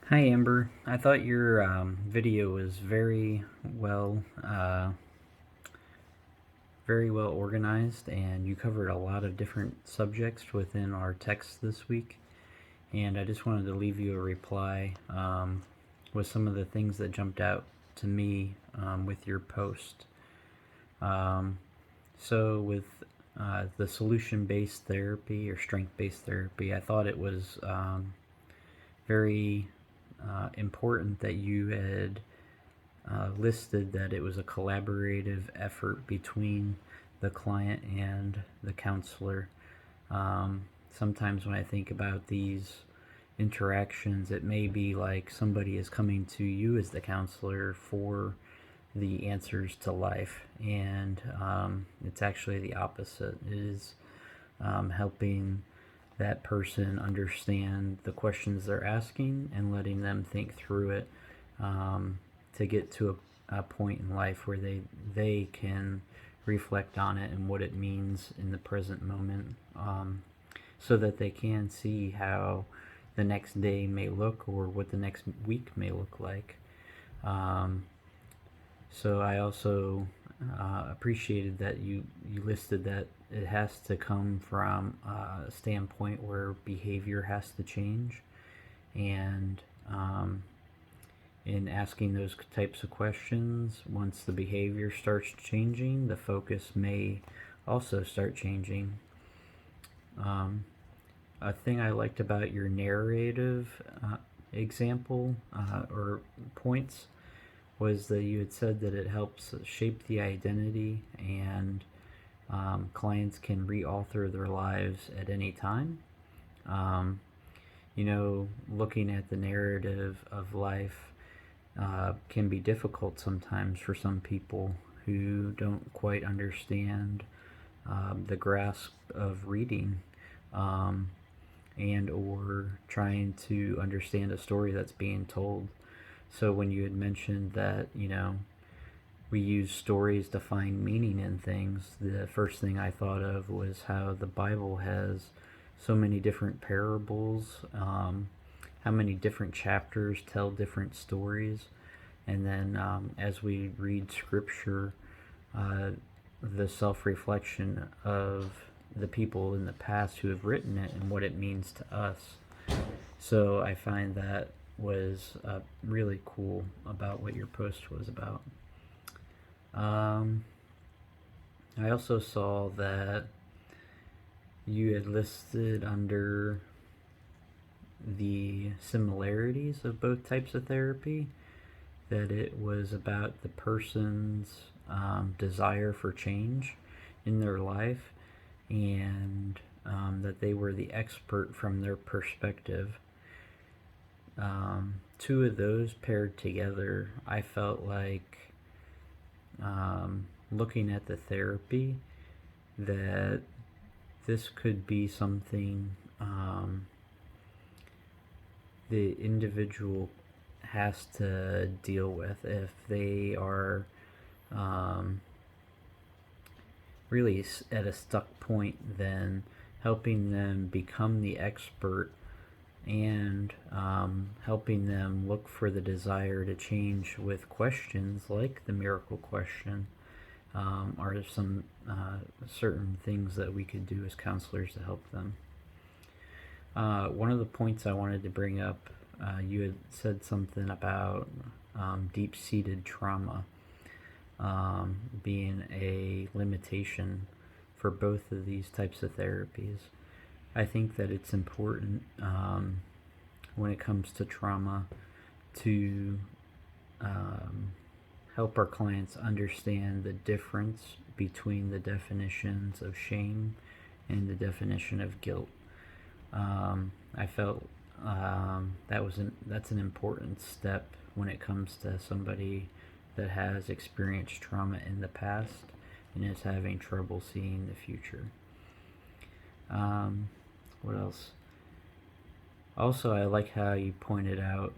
Hi Amber, I thought your video was very well organized, and you covered a lot of different subjects within our text this week. And I just wanted to leave you a reply with some of the things that jumped out to me with your post. Um, so with the solution-based therapy or strength-based therapy, I thought it was very important that you had listed that it was a collaborative effort between the client and the counselor. Sometimes when I think about these interactions, it may be like somebody is coming to you as the counselor for the answers to life, and it's actually the opposite. It is helping that person understand the questions they're asking and letting them think through it to get to a point in life where they can reflect on it and what it means in the present moment, so that they can see how the next day may look or what the next week may look like. Um, so I also appreciated that you listed that it has to come from a standpoint where behavior has to change, and in asking those types of questions, once the behavior starts changing, the focus may also start changing. Um, a thing I liked about your narrative example or points was that you had said that it helps shape the identity, and clients can re-author their lives at any time. Um, Looking at the narrative of life can be difficult sometimes for some people who don't quite understand the grasp of reading, um, and or trying to understand a story that's being told. So when you had mentioned that, we use stories to find meaning in things, the first thing I thought of was how the Bible has so many different parables, how many different chapters tell different stories. And then as we read scripture, uh, the self reflection of the people in the past who have written it and what it means to us. So I find that was really cool about what your post was about. Um, I also saw that you had listed under the similarities of both types of therapy that it was about the person's desire for change in their life, and that they were the expert from their perspective. Two of those paired together, I felt like looking at the therapy, that this could be something the individual has to deal with if they are um, really at a stuck point. Then helping them become the expert, and helping them look for the desire to change with questions like the miracle question, are some certain things that we could do as counselors to help them. One of the points I wanted to bring up, you had said something about deep-seated trauma being a limitation for both of these types of therapies. I think that it's important when it comes to trauma to help our clients understand the difference between the definitions of shame and the definition of guilt. I felt that's an important step when it comes to somebody that has experienced trauma in the past and is having trouble seeing the future. What else? Also, I like how you pointed out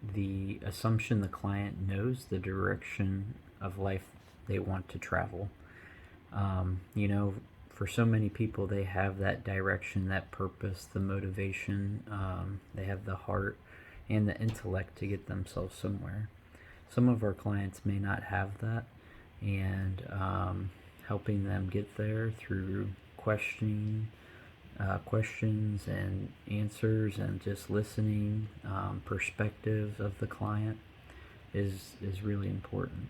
the assumption the client knows the direction of life they want to travel. For so many people, they have that direction, that purpose, the motivation. They have the heart and the intellect to get themselves somewhere. Some of our clients may not have that, and helping them get there through questioning, questions and answers, and just listening, perspective of the client is really important.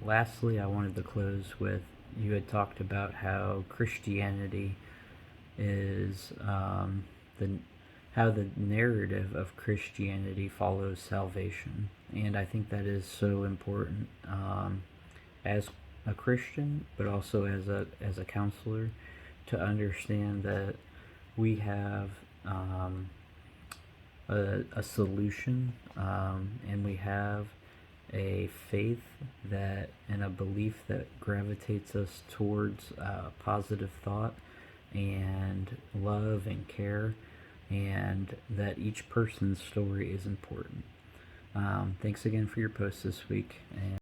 Lastly, I wanted to close with, you had talked about how Christianity is how the narrative of Christianity follows salvation, and I think that is so important, as a Christian, but also as a counselor, to understand that we have a solution, and we have a faith that and a belief that gravitates us towards positive thought and love and care, and that each person's story is important. Thanks again for your post this week. And